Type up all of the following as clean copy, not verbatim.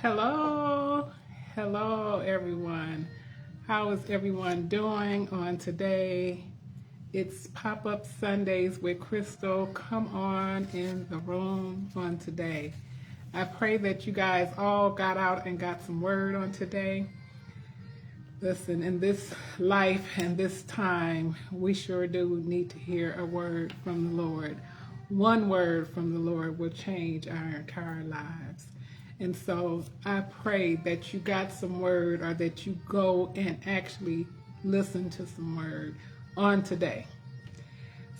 Hello, hello everyone. How is everyone doing on today? It's Pop-Up Sundays with Crystal. Come on in the room on today. I pray that you guys all got out and got some word on today. Listen, in this life and this time, we sure do need to hear a word from the Lord. One word from the Lord will change our entire lives. And so I pray that you got some word or that you go and actually listen to some word on today.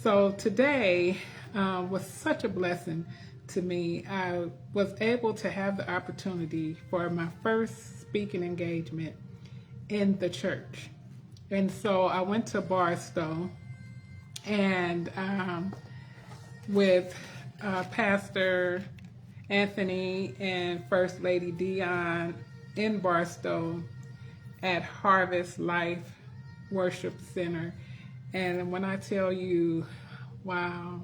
So today was such a blessing to me. I was able to have the opportunity for my first speaking engagement in the church. And so I went to Barstow and with Pastor Anthony and First Lady Dion in Barstow at Harvest Life Worship Center. And when I tell you, wow,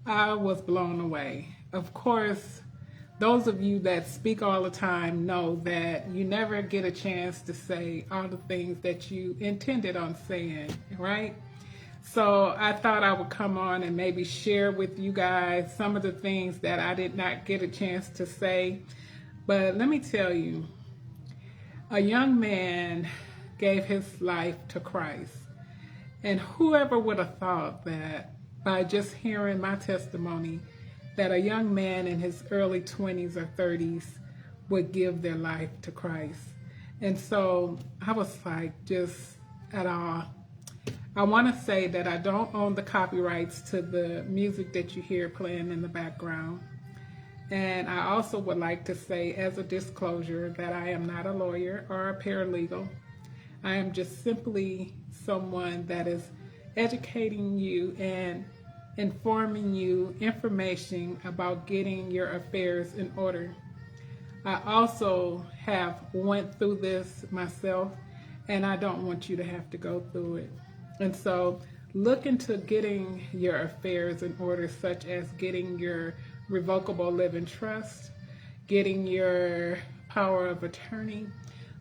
I was blown away. Of course, those of you that speak all the time know that you never get a chance to say all the things that you intended on saying, right? So I thought I would come on and maybe share with you guys some of the things that I did not get a chance to say. But let me tell you, a young man gave his life to Christ. And whoever would have thought that by just hearing my testimony, that a young man in his early 20s or 30s would give their life to Christ. And so I was like, just at awe. I want to say that I don't own the copyrights to the music that you hear playing in the background. And I also would like to say as a disclosure that I am not a lawyer or a paralegal. I am just simply someone that is educating you and informing you information about getting your affairs in order. I also have went through this myself, and I don't want you to have to go through it. And so look into getting your affairs in order, such as getting your revocable living trust, getting your power of attorney.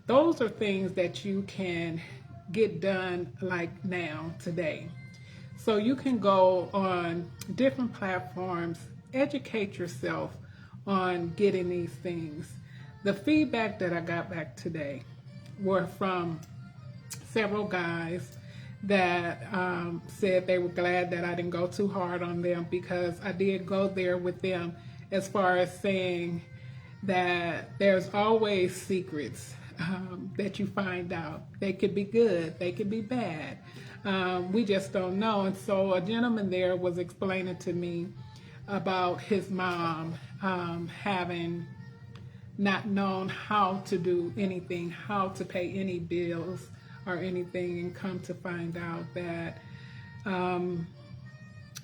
Those are things that you can get done like now, today. So you can go on different platforms, educate yourself on getting these things. The feedback that I got back today were from several guys that said they were glad that I didn't go too hard on them, because I did go there with them as far as saying that there's always secrets that you find out. They could be good, they could be bad. We just don't know. And so a gentleman there was explaining to me about his mom having not known how to do anything, how to pay any bills or anything, and come to find out that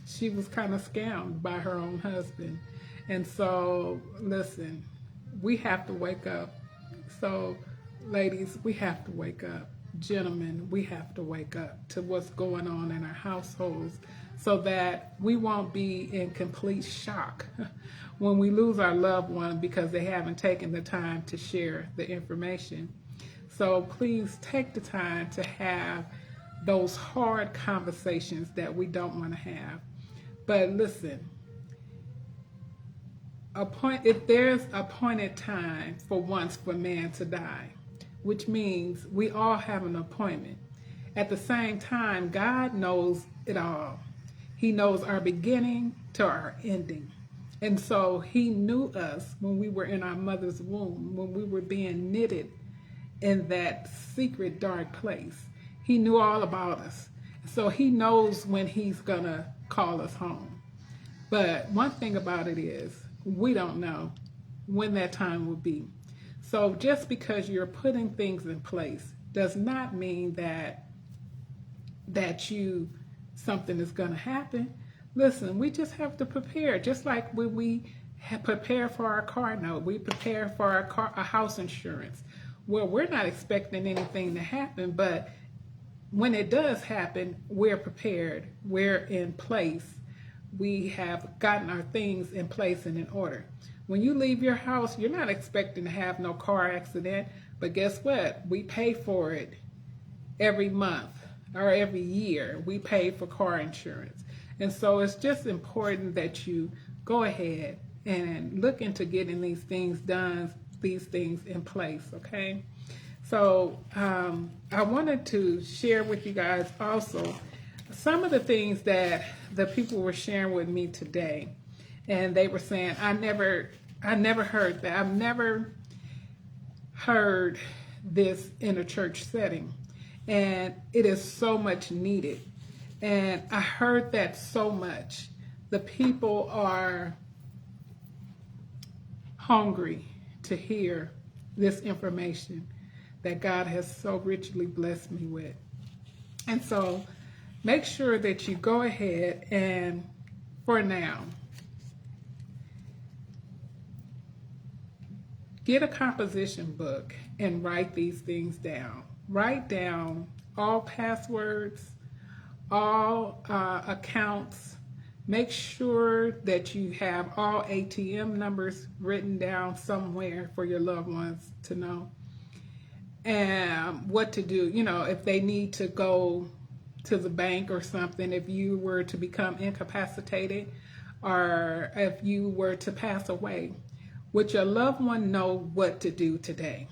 she was kind of scammed by her own husband. And so, listen, we have to wake up. So, ladies, we have to wake up. Gentlemen, we have to wake up to what's going on in our households so that we won't be in complete shock when we lose our loved one because they haven't taken the time to share the information. So please take the time to have those hard conversations that we don't want to have. But listen, if there's appointed time for once for man to die, which means we all have an appointment. At the same time, God knows it all. He knows our beginning to our ending. And so he knew us when we were in our mother's womb, when we were being knitted in that secret dark place. He knew all about us. So he knows when he's gonna call us home. But one thing about it is, we don't know when that time will be. So just because you're putting things in place does not mean that something is gonna happen. Listen, we just have to prepare. Just like when we prepare for our car note, we prepare for our house insurance. Well, we're not expecting anything to happen, but when it does happen, we're prepared. We're in place. We have gotten our things in place and in order. When you leave your house, you're not expecting to have no car accident, but guess what? We pay for it every month or every year. We pay for car insurance. And so it's just important that you go ahead and look into getting these things done, these things in place, okay? So I wanted to share with you guys also some of the things that the people were sharing with me today. And they were saying, I never heard that. I've never heard this in a church setting. And it is so much needed. And I heard that so much. The people are hungry to hear this information that God has so richly blessed me with. And so make sure that you go ahead and, for now, get a composition book and write these things down. Write down all passwords, all accounts. Make sure that you have all ATM numbers written down somewhere for your loved ones to know. And what to do, you know, if they need to go to the bank or something, if you were to become incapacitated or if you were to pass away, would your loved one know what to do today?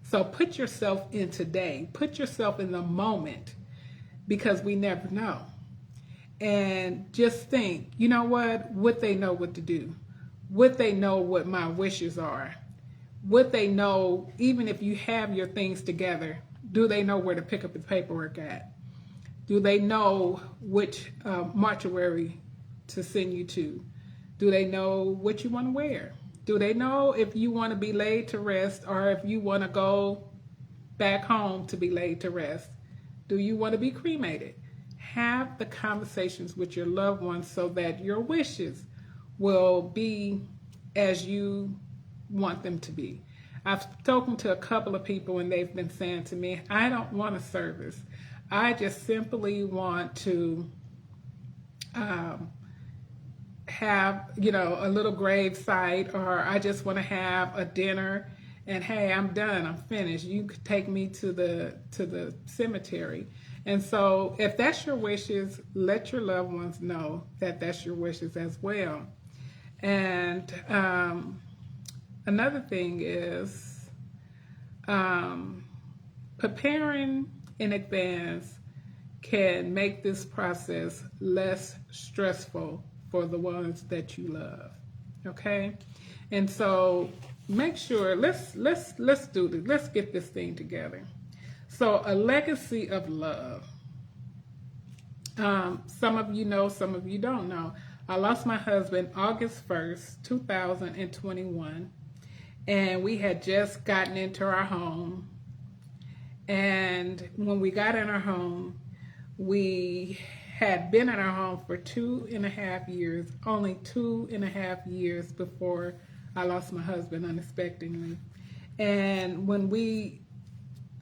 So put yourself in today, put yourself in the moment, because we never know. And just think, you know what? Would they know what to do? Would they know what my wishes are? Would they know, even if you have your things together, do they know where to pick up the paperwork at? Do they know which mortuary to send you to? Do they know what you want to wear? Do they know if you want to be laid to rest or if you want to go back home to be laid to rest? Do you want to be cremated? Have the conversations with your loved ones so that your wishes will be as you want them to be. I've spoken to a couple of people and they've been saying to me, I don't want a service. I just simply want to have, you know, a little grave site, or I just want to have a dinner and hey, I'm done, I'm finished. You could take me to the cemetery. And so if that's your wishes, let your loved ones know that that's your wishes as well. And another thing is preparing in advance can make this process less stressful for the ones that you love. Okay? And so make sure, let's do this. Let's get this thing together. So a legacy of love. Some of you know, some of you don't know. I lost my husband August 1st, 2021. And we had just gotten into our home. And when we got in our home, we had been in our home for 2.5 years, only 2.5 years before I lost my husband unexpectedly. And when we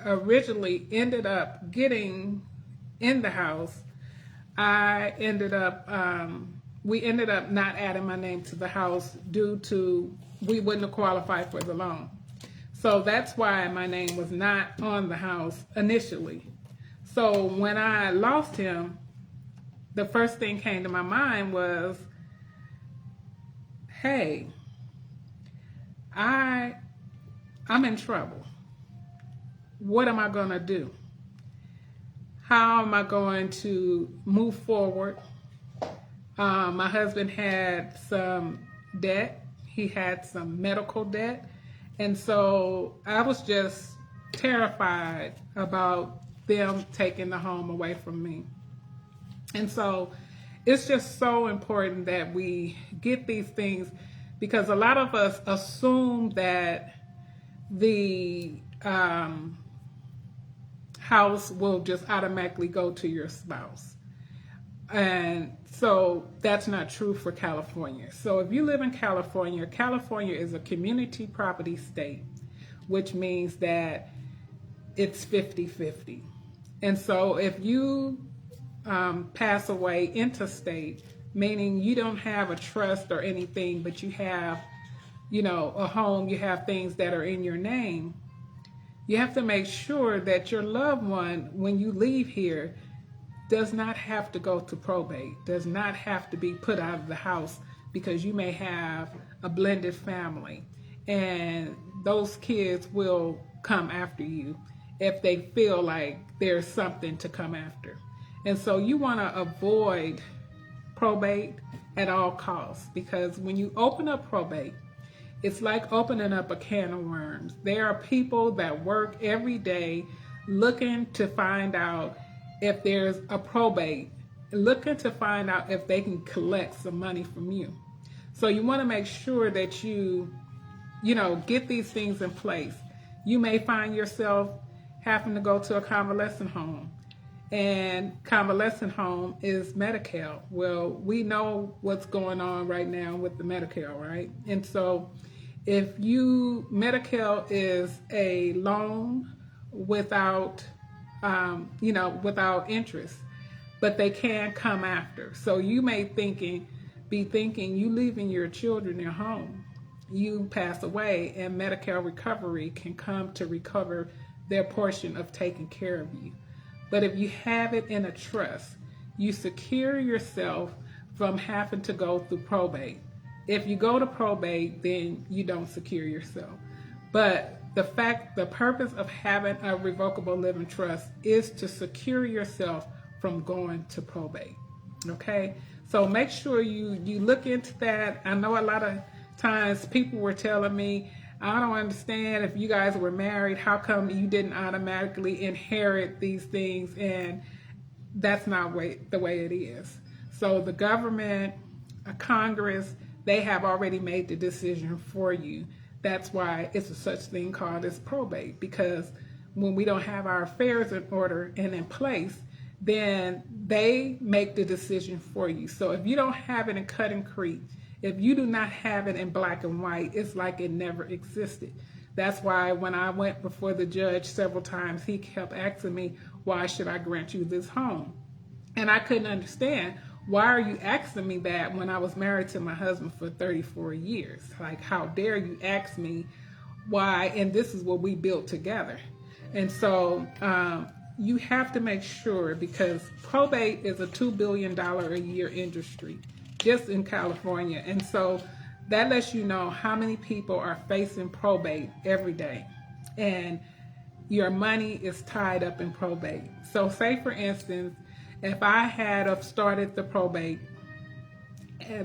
originally ended up getting in the house, we ended up not adding my name to the house due to we wouldn't have qualified for the loan. So that's why my name was not on the house initially. So when I lost him, the first thing came to my mind was, hey, I'm in trouble. What am I going to do? How am I going to move forward? My husband had some debt. He had some medical debt. And so I was just terrified about them taking the home away from me. And so it's just so important that we get these things, because a lot of us assume that the house will just automatically go to your spouse. And so that's not true for California. So if you live in California, California is a community property state, which means that it's 50-50. And so if you pass away interstate, meaning you don't have a trust or anything, but you have a home, you have things that are in your name. You have to make sure that your loved one, when you leave here, does not have to go to probate, does not have to be put out of the house, because you may have a blended family and those kids will come after you if they feel like there's something to come after. And so you want to avoid probate at all costs, because when you open up probate, it's like opening up a can of worms. There are people that work every day looking to find out if there's a probate, looking to find out if they can collect some money from you. So you want to make sure that you get these things in place. You may find yourself having to go to a convalescent home, and convalescent home is Medi-Cal. Well, we know what's going on right now with the Medi-Cal, right? And so if Medi-Cal is a loan without, without interest, but they can come after. So you may be thinking you leaving your children at home, you pass away, and Medi-Cal recovery can come to recover their portion of taking care of you. But if you have it in a trust, you secure yourself from having to go through probate. If you go to probate, then you don't secure yourself. But the purpose of having a revocable living trust is to secure yourself from going to probate. Okay? So make sure you look into that. I know a lot of times people were telling me, I don't understand, if you guys were married, how come you didn't automatically inherit these things? And that's not the way it is. So the government, Congress, they have already made the decision for you. That's why it's a such thing called as probate, because when we don't have our affairs in order and in place, then they make the decision for you. So if you don't have it in cut and creek, if you do not have it in black and white, it's like it never existed. That's why when I went before the judge several times, he kept asking me, why should I grant you this home? And I couldn't understand, why are you asking me that when I was married to my husband for 34 years? Like, how dare you ask me why, and this is what we built together. And so you have to make sure, because probate is a $2 billion a year industry just in California. And so that lets you know how many people are facing probate every day. And your money is tied up in probate. So say, for instance, if I had have started the probate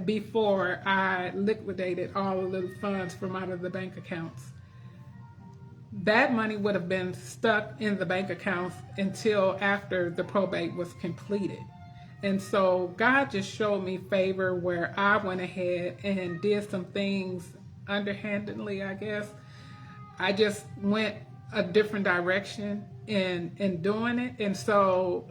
before I liquidated all of the funds from out of the bank accounts, that money would have been stuck in the bank accounts until after the probate was completed. And so God just showed me favor where I went ahead and did some things underhandedly, I guess. I just went a different direction in doing it. And so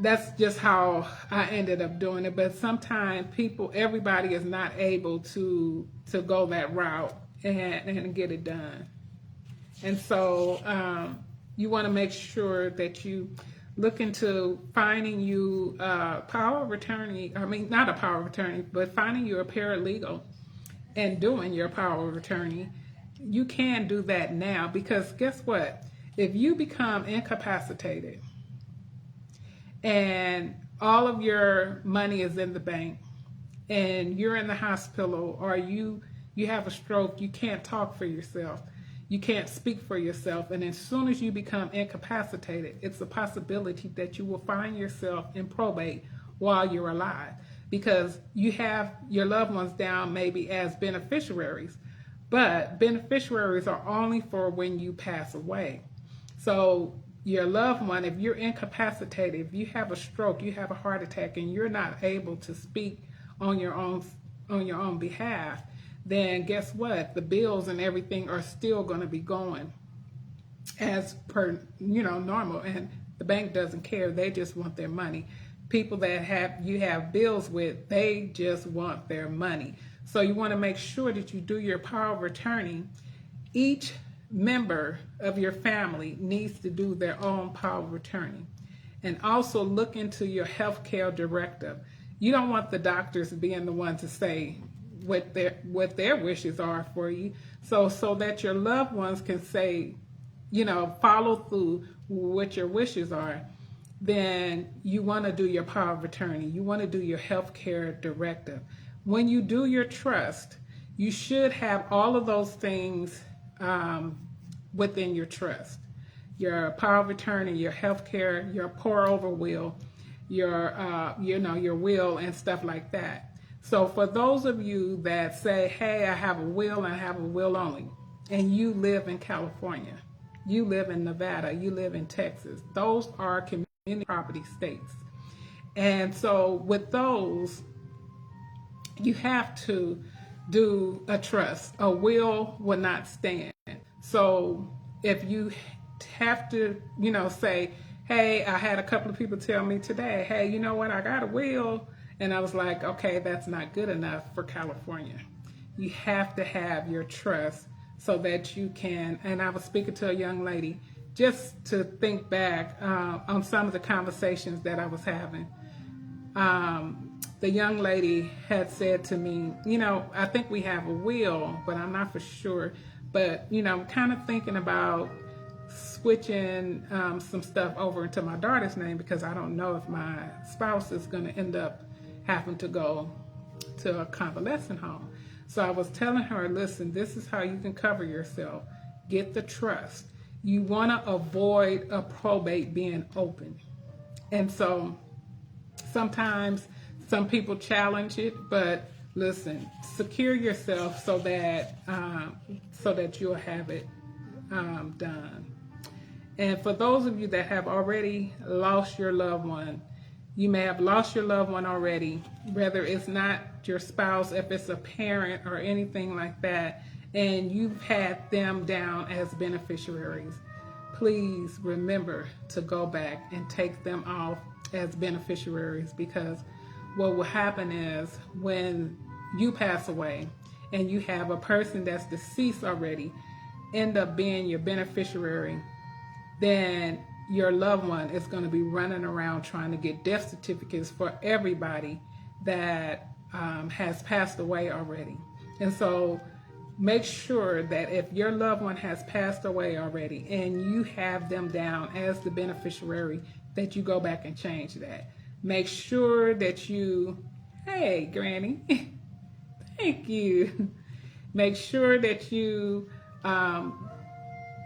that's just how I ended up doing it. But sometimes everybody is not able to go that route and get it done. And so you want to make sure that you look into finding you power of attorney. I mean, not a power of attorney, but finding you a paralegal and doing your power of attorney. You can do that now, because guess what? If you become incapacitated and all of your money is in the bank and you're in the hospital, or you have a stroke, you can't talk for yourself, you can't speak for yourself, and as soon as you become incapacitated, it's a possibility that you will find yourself in probate while you're alive, because you have your loved ones down maybe as beneficiaries, but beneficiaries are only for when you pass away. So your loved one, if you're incapacitated, if you have a stroke, you have a heart attack, and you're not able to speak on your own behalf, then guess what? The bills and everything are still going to be going as per, normal. And the bank doesn't care. They just want their money. People that you have bills with, they just want their money. So you want to make sure that you do your power of attorney. Each member of your family needs to do their own power of attorney. And also look into your healthcare directive. You don't want the doctors being the ones to say, what their wishes are for you, so that your loved ones can say, follow through what your wishes are. Then you want to do your power of attorney. You want to do your healthcare directive. When you do your trust, you should have all of those things within your trust. Your power of attorney, your healthcare, your pour over will, your your will and stuff like that. So for those of you that say, hey, I have a will and I have a will only, and you live in California, you live in Nevada, you live in Texas, those are community property states. And so with those, you have to do a trust. A will not stand. So if you have to, say, hey, I had a couple of people tell me today, hey, you know what, I got a will. And I was like, okay, that's not good enough for California. You have to have your trust so that you can, and I was speaking to a young lady just to think back on some of the conversations that I was having. The young lady had said to me, I think we have a will, but I'm not for sure. But, I'm kind of thinking about switching some stuff over into my daughter's name because I don't know if my spouse is going to end up having to go to a convalescent home. So I was telling her, listen, this is how you can cover yourself. Get the trust. You want to avoid a probate being open. And so sometimes some people challenge it, but listen, secure yourself so that you'll have it done. And for those of you that have already lost your loved one, you may have lost your loved one already, whether it's not your spouse, if it's a parent or anything like that, and you've had them down as beneficiaries. Please remember to go back and take them off as beneficiaries, because what will happen is when you pass away and you have a person that's deceased already end up being your beneficiary, then your loved one is going to be running around trying to get death certificates for everybody that has passed away already. And so make sure that if your loved one has passed away already and you have them down as the beneficiary, that you go back and change that. Make sure that you, hey, Granny, thank you. Make sure that you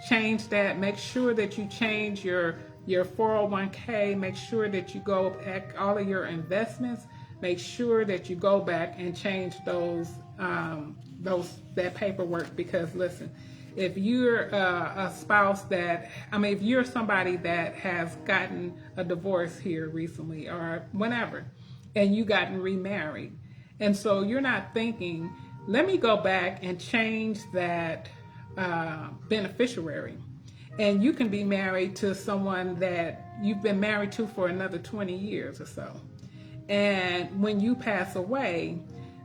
change that. Make sure that you change your 401k. Make sure that you go back all of your investments. Make sure that you go back and change that paperwork, because listen, if you're a spouse if you're somebody that has gotten a divorce here recently or whenever, and you gotten remarried, and so you're not thinking, let me go back and change that beneficiary. And you can be married to someone that you've been married to for another 20 years or so. And when you pass away,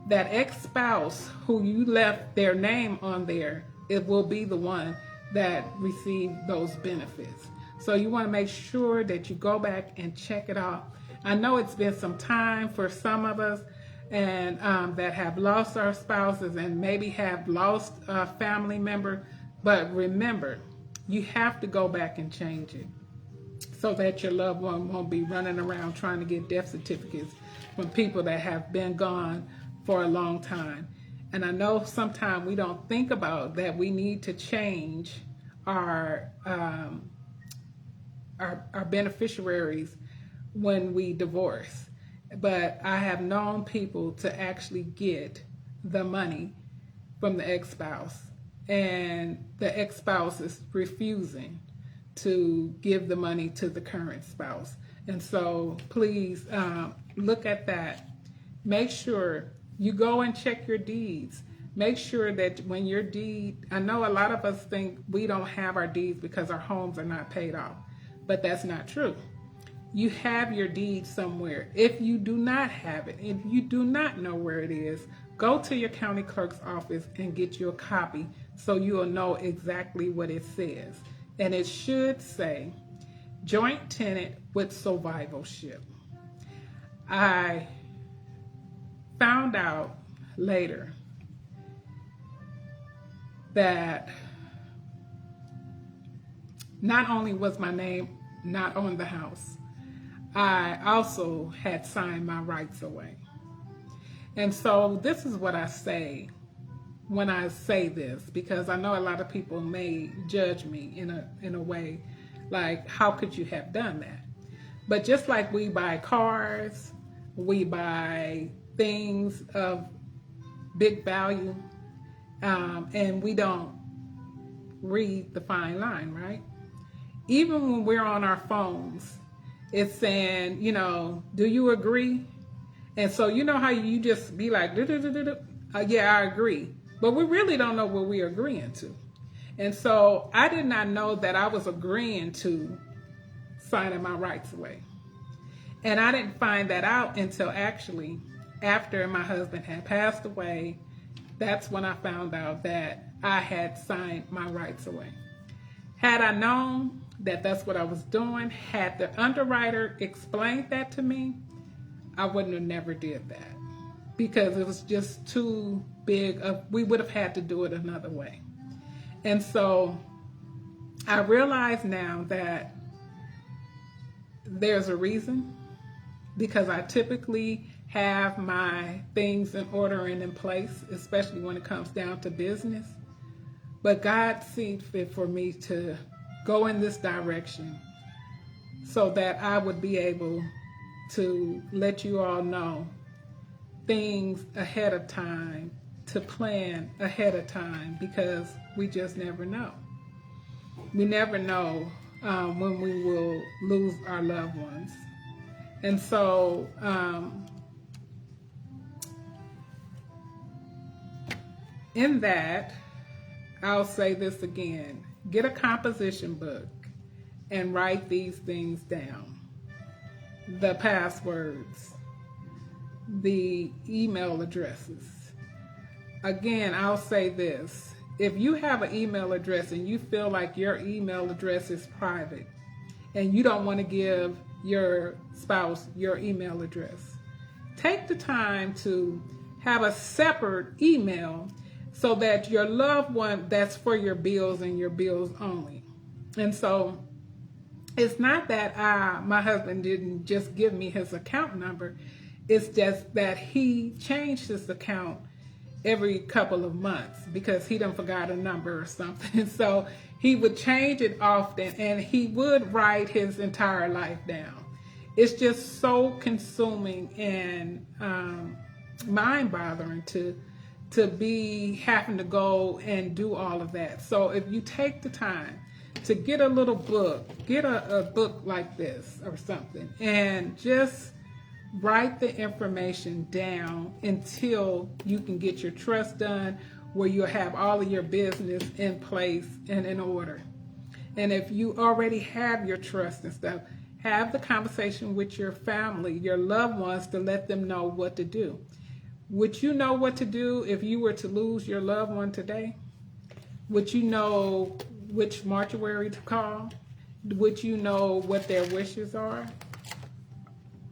that ex-spouse who you left their name on there, it will be the one that received those benefits. So you want to make sure that you go back and check it off. I know it's been some time for some of us, and that have lost our spouses and maybe have lost a family member, but remember, you have to go back and change it so that your loved one won't be running around trying to get death certificates from people that have been gone for a long time. And I know sometimes we don't think about that we need to change our beneficiaries when we divorce. But I have known people to actually get the money from the ex-spouse, and the ex-spouse is refusing to give the money to the current spouse. And so please look at that. Make sure you go and check your deeds. Make sure that when your deed, I know a lot of us think we don't have our deeds because our homes are not paid off, but that's not true. You have your deed somewhere. If you do not have it, if you do not know where it is, go to your county clerk's office and get you a copy so you'll know exactly what it says. And it should say, joint tenant with survivalship. I found out later that not only was my name not on the house, I also had signed my rights away. And so this is what I say when I say this, because I know a lot of people may judge me in a way like, how could you have done that? But just like we buy cars, we buy things of big value, and we don't read the fine line, right? Even when we're on our phones, it's saying, do you agree? And so you know how you just be like, yeah, I agree. But we really don't know what we're agreeing to. And so I did not know that I was agreeing to signing my rights away. And I didn't find that out until actually after my husband had passed away. That's when I found out that I had signed my rights away. Had I known that that's what I was doing, had the underwriter explained that to me, I wouldn't have never did that, because it was just too big we would have had to do it another way. And so I realize now that there's a reason, because I typically have my things in order and in place, especially when it comes down to business. But God seemed fit for me to go in this direction so that I would be able to let you all know things ahead of time, to plan ahead of time, because we just never know. We never know when we will lose our loved ones. And so in that, I'll say this again: get a composition book and write these things down. The passwords, the email addresses. Again, I'll say this: if you have an email address and you feel like your email address is private and you don't want to give your spouse your email address, take the time to have a separate email so that your loved one, that's for your bills and your bills only. And so it's not that my husband didn't just give me his account number. It's just that he changed his account every couple of months because he done forgot a number or something. So he would change it often, and he would write his entire life down. It's just so consuming and mind-boggling to be having to go and do all of that. So if you take the time to get a little book, get a book like this or something, and just write the information down until you can get your trust done, where you'll have all of your business in place and in order. And if you already have your trust and stuff, have the conversation with your family, your loved ones, to let them know what to do. Would you know what to do if you were to lose your loved one today? Would you know which mortuary to call? Would you know what their wishes are?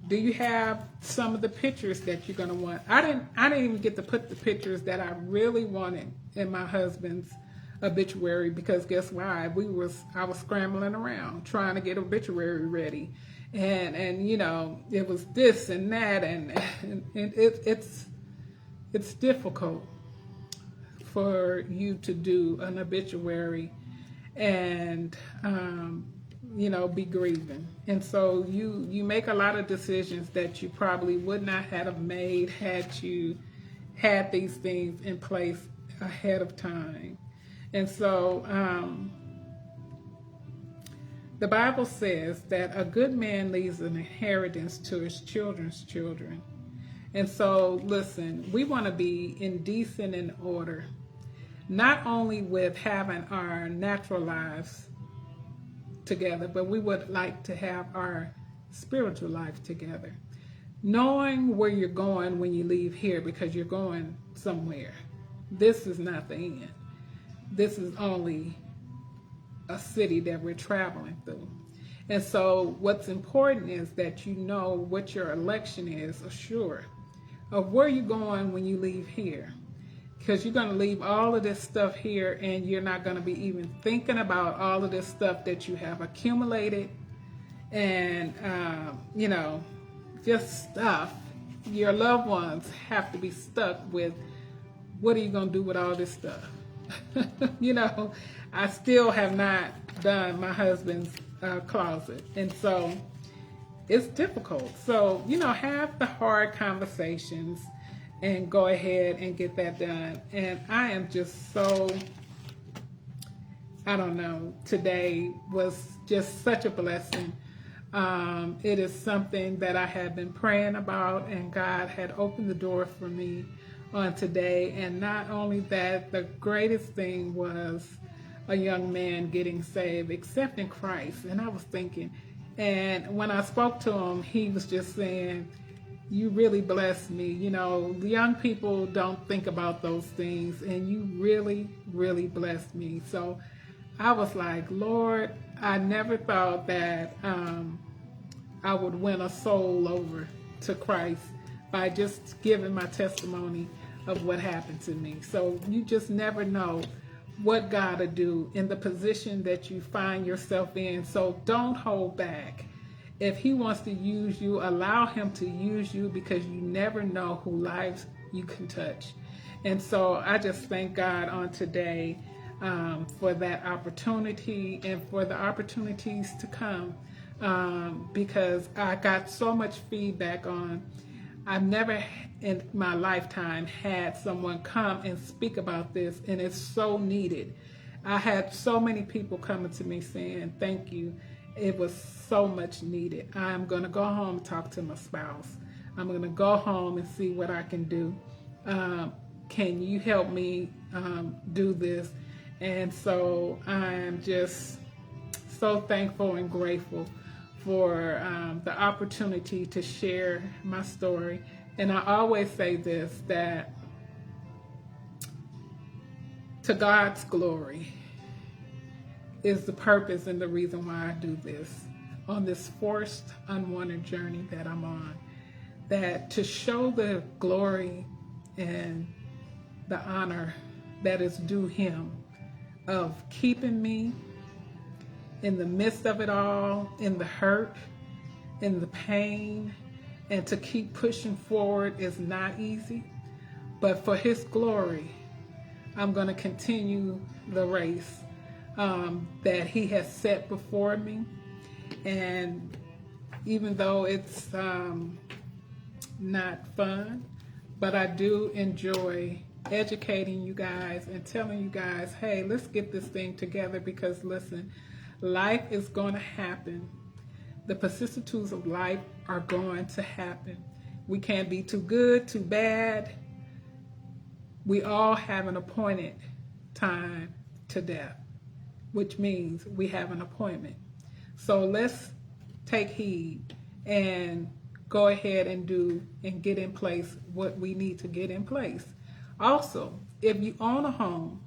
Do you have some of the pictures that you're gonna want? I didn't even get to put the pictures that I really wanted in my husband's obituary, because guess why? I was scrambling around trying to get obituary ready, and it was this and that, and it's difficult for you to do an obituary and be grieving. And so you make a lot of decisions that you probably would not have made had you had these things in place ahead of time. And so the Bible says that a good man leaves an inheritance to his children's children. And so listen, we want to be in decent and order, not only with having our natural lives together, but we would like to have our spiritual life together. Knowing where you're going when you leave here, because you're going somewhere. This is not the end. This is only a city that we're traveling through. And so what's important is that you know what your election is, assured of where you're going when you leave here. because you're going to leave all of this stuff here and you're not going to be even thinking about all of this stuff that you have accumulated and, just stuff. Your loved ones have to be stuck with, what are you going to do with all this stuff? I still have not done my husband's closet. And so it's difficult. So, have the hard conversations and go ahead and get that done. And I am just so, today was just such a blessing. It is something that I had been praying about, and God had opened the door for me on today. And not only that, the greatest thing was a young man getting saved, accepting Christ. And I was thinking, and when I spoke to him, he was just saying, you really blessed me. The young people don't think about those things, and you really, really blessed me. So I was like, Lord, I never thought that I would win a soul over to Christ by just giving my testimony of what happened to me. So you just never know what God will do in the position that you find yourself in. So don't hold back. If he wants to use you, allow him to use you, because you never know who lives you can touch. And so I just thank God on today for that opportunity and for the opportunities to come, because I got so much feedback on, I've never in my lifetime had someone come and speak about this, and it's so needed. I had so many people coming to me saying, thank you. It was so much needed. I'm going to go home and talk to my spouse. I'm going to go home and see what I can do. Can you help me do this? And so I'm just so thankful and grateful for the opportunity to share my story. And I always say this, that to God's glory is the purpose and the reason why I do this, on this forced, unwanted journey that I'm on, that to show the glory and the honor that is due him of keeping me in the midst of it all, in the hurt, in the pain, and to keep pushing forward is not easy. But for his glory, I'm going to continue the race that he has set before me. And even though it's not fun, but I do enjoy educating you guys and telling you guys, hey, let's get this thing together, because listen, life is going to happen. The vicissitudes of life are going to happen. We can't be too good, too bad. We all have an appointed time to death, which means we have an appointment. So let's take heed and go ahead and do and get in place what we need to get in place. Also, if you own a home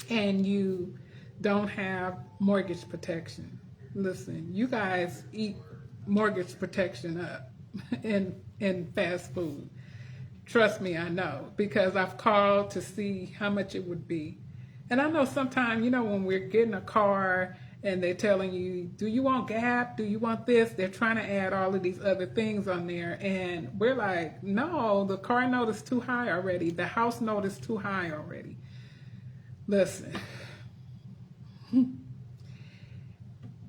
and you don't have mortgage protection, listen, you guys eat mortgage protection up in fast food. Trust me, I know, because I've called to see how much it would be. And I know sometimes, when we're getting a car and they're telling you, do you want GAP? Do you want this? They're trying to add all of these other things on there. And we're like, no, the car note is too high already. The house note is too high already. Listen,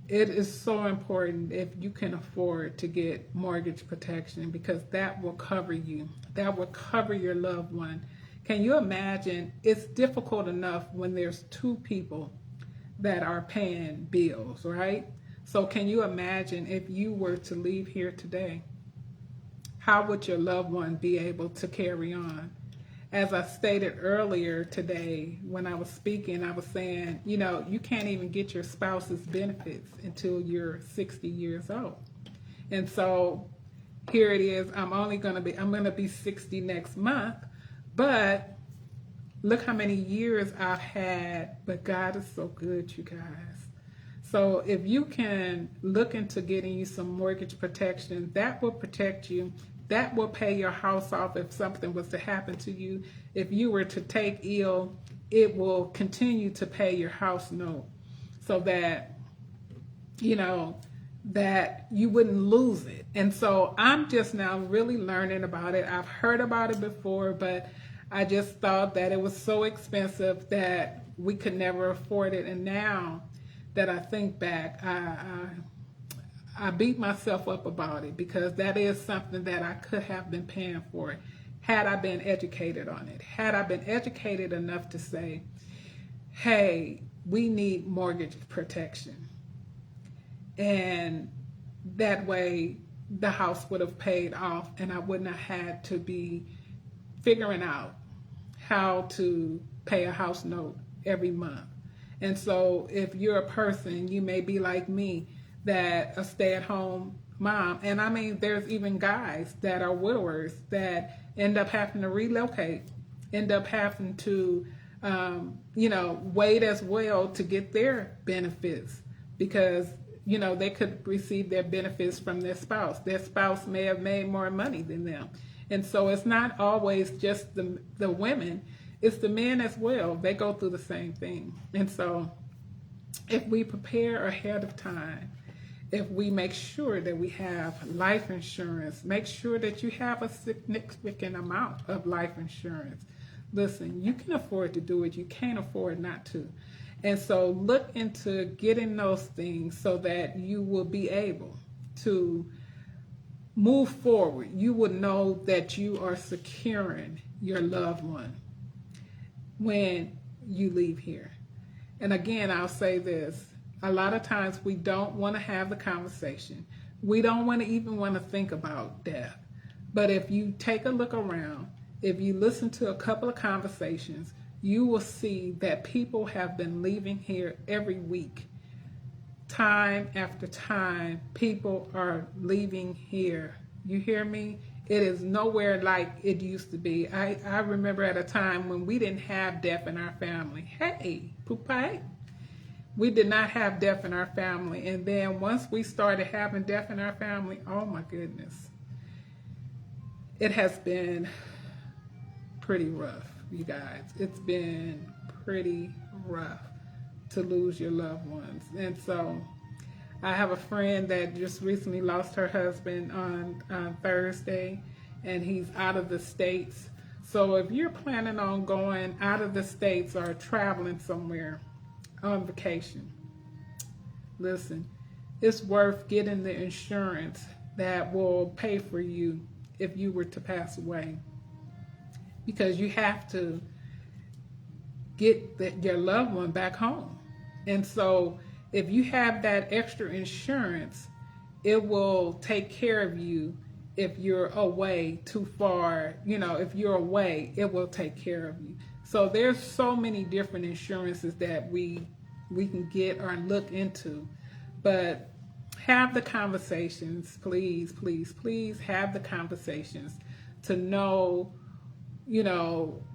it is so important if you can afford to get mortgage protection, because that will cover you. That will cover your loved one. Can you imagine? It's difficult enough when there's two people that are paying bills, right? So can you imagine if you were to leave here today? How would your loved one be able to carry on? As I stated earlier today when I was speaking, I was saying, you can't even get your spouse's benefits until you're 60 years old. And so here it is, I'm going to be 60 next month, but look how many years I've had, but God is so good, you guys. So if you can look into getting you some mortgage protection, that will protect you That will pay your house off if something was to happen to you. If you were to take ill, it will continue to pay your house note so that, you know, that you wouldn't lose it. And so I'm just now really learning about it. I've heard about it before, but I just thought that it was so expensive that we could never afford it. And now that I think back, I beat myself up about it, because that is something that I could have been paying for had I been educated on it. Had I been educated enough to say, hey, we need mortgage protection. And that way the house would have paid off and I wouldn't have had to be figuring out how to pay a house note every month. And so if you're a person, you may be like me, that a stay-at-home mom, and I mean there's even guys that are widowers that end up having to relocate, end up having to wait as well to get their benefits, because they could receive their benefits from their spouse. Their spouse may have made more money than them. And so it's not always just the women, it's the men as well. They go through the same thing. And so if we prepare ahead of time, if we make sure that we have life insurance, make sure that you have a significant amount of life insurance. Listen, you can afford to do it. You can't afford not to. And so look into getting those things so that you will be able to move forward. You will know that you are securing your loved one when you leave here. And again, I'll say this. A lot of times we don't want to have the conversation. We don't even want to think about death. But if you take a look around, if you listen to a couple of conversations, you will see that people have been leaving here every week. Time after time, people are leaving here. You hear me? It is nowhere like it used to be. I remember at a time when we didn't have death in our family. Hey, Poupée. We did not have death in our family. And then once we started having death in our family, oh my goodness. It has been pretty rough, you guys. It's been pretty rough to lose your loved ones. And so I have a friend that just recently lost her husband on Thursday, and he's out of the States. So if you're planning on going out of the States or traveling somewhere on vacation, listen, it's worth getting the insurance that will pay for you if you were to pass away, because you have to get your loved one back home. And so if you have that extra insurance, it will take care of you. If you're away too far, if you're away, it will take care of you. So there's so many different insurances that we can get or look into. But have the conversations, please, please, please have the conversations to know,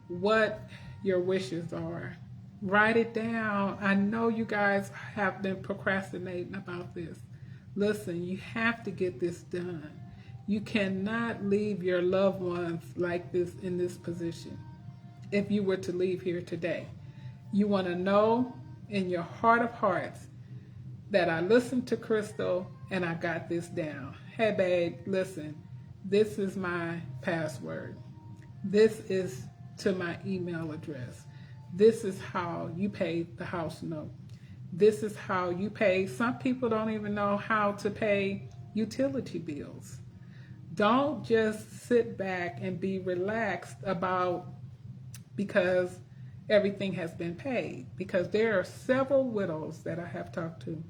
what your wishes are. Write it down. I know you guys have been procrastinating about this. Listen, you have to get this done. You cannot leave your loved ones like this in this position. If you were to leave here today, you want to know in your heart of hearts that I listened to Crystal and I got this down. Hey babe, listen, this is my password. This is to my email address. This is how you pay the house note. This is how you pay. Some people don't even know how to pay utility bills. Don't just sit back and be relaxed because everything has been paid. Because there are several widows that I have talked to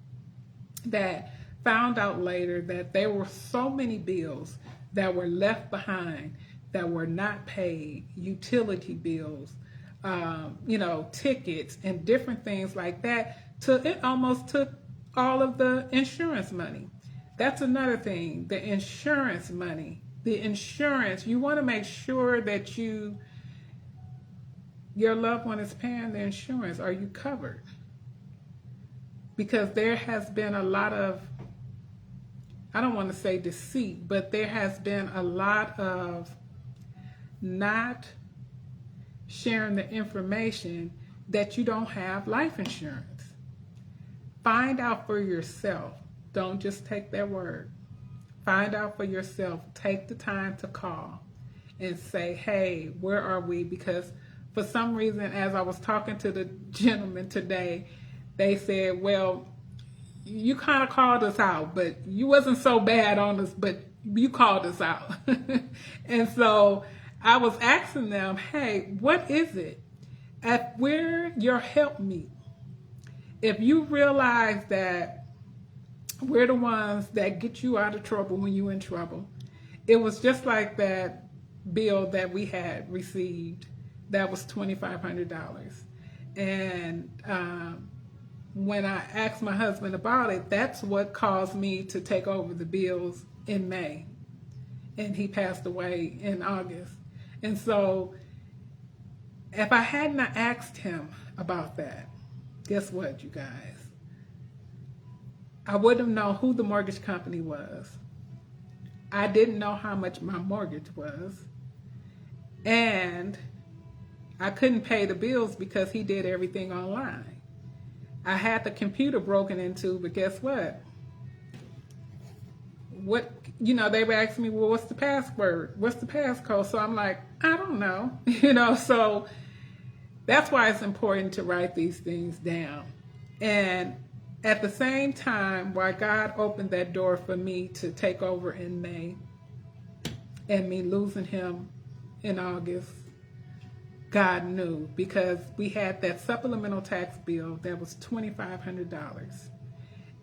that found out later that there were so many bills that were left behind that were not paid, utility bills, tickets and different things like that. It almost took all of the insurance money. That's another thing, the insurance money. The insurance, you want to make sure that your loved one is paying the insurance. Are you covered? Because there has been a lot of, I don't want to say deceit, but there has been a lot of not sharing the information that you don't have life insurance. Find out for yourself. Don't just take their word. Find out for yourself. Take the time to call and say, hey, where are we? Because for some reason, as I was talking to the gentleman today, they said, well, you kind of called us out, but you wasn't so bad on us, but you called us out. And so I was asking them, hey, what is it? At where your help meet? If you realize that we're the ones that get you out of trouble when you're in trouble, it was just like that bill that we had received. That was $2,500. And when I asked my husband about it, that's what caused me to take over the bills in May. And he passed away in August. And so if I hadn't asked him about that, guess what, you guys? I wouldn't have known who the mortgage company was. I didn't know how much my mortgage was. And I couldn't pay the bills because he did everything online. I had the computer broken into, but guess what? They were asking me, well, what's the password? What's the passcode? So I'm like, I don't know. So that's why it's important to write these things down. And at the same time, while God opened that door for me to take over in May and me losing him in August, God knew, because we had that supplemental tax bill that was $2,500.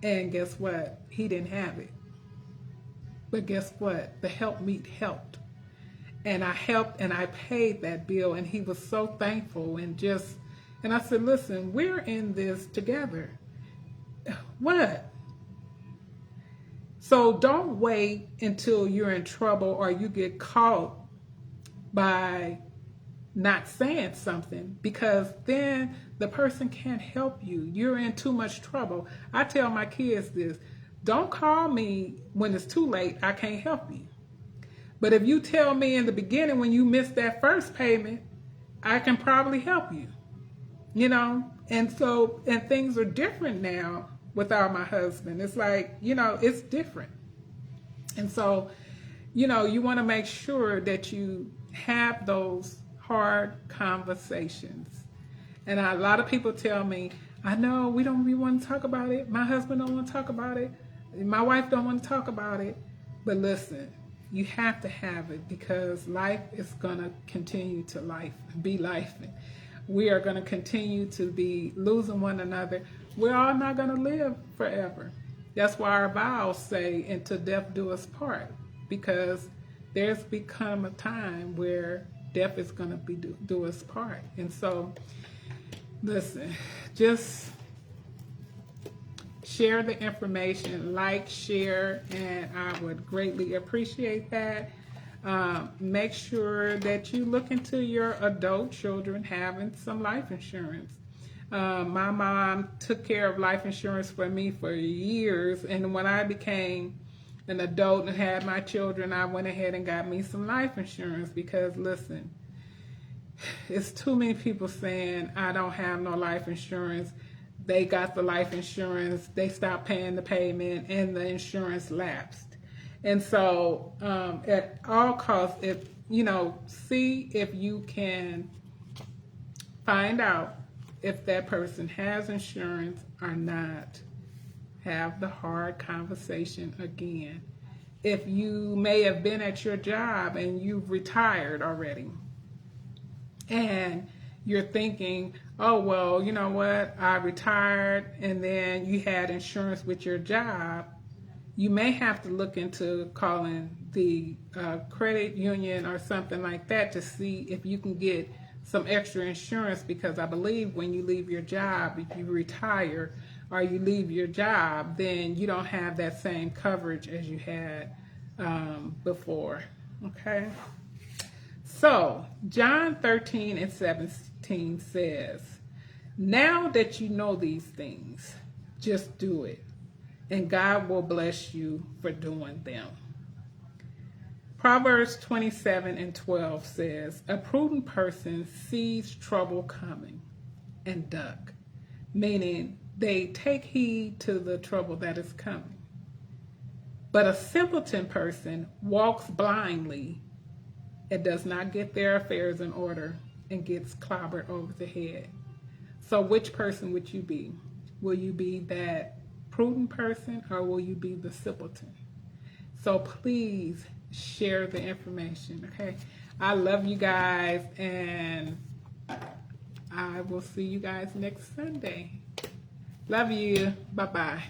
And guess what? He didn't have it. But guess what? The help meet helped. And I helped and I paid that bill, and he was so thankful and I said, listen, we're in this together. What? So don't wait until you're in trouble or you get caught by not saying something, because then the person can't help you. You're in too much trouble. I tell my kids this: don't call me when it's too late. I can't help you. But if you tell me in the beginning when you missed that first payment, I can probably help you. And things are different now without my husband. It's like, it's different. And so, you want to make sure that you have those hard conversations. And a lot of people tell me, I know we don't really want to talk about it. My husband don't want to talk about it. My wife don't want to talk about it. But listen, you have to have it, because life is going to continue to be life. We are going to continue to be losing one another. We're all not going to live forever. That's why our vows say, until death do us part, because there's become a time where death is going to do us part. And so, listen, just share the information, share, and I would greatly appreciate that. Make sure that you look into your adult children having some life insurance. My mom took care of life insurance for me for years, and when I became an adult and had my children, I went ahead and got me some life insurance, because listen, it's too many people saying, I don't have no life insurance. They got the life insurance, they stopped paying the payment, and the insurance lapsed. And so at all costs, see if you can find out if that person has insurance or not. Have the hard conversation again. If you may have been at your job and you've retired already, and you're thinking, oh, well, you know what, I retired, and then you had insurance with your job, you may have to look into calling the credit union or something like that to see if you can get some extra insurance, because I believe when you leave your job, if you retire or you leave your job, then you don't have that same coverage as you had before. Okay? So, John 13:17 says, now that you know these things, just do it. and God will bless you for doing them. Proverbs 27:12 says, a prudent person sees trouble coming and duck, meaning they take heed to the trouble that is coming. But a simpleton person walks blindly and does not get their affairs in order and gets clobbered over the head. So which person would you be? Will you be that prudent person, or will you be the simpleton? So please share the information, okay? I love you guys, and I will see you guys next Sunday. Love you. Bye-bye.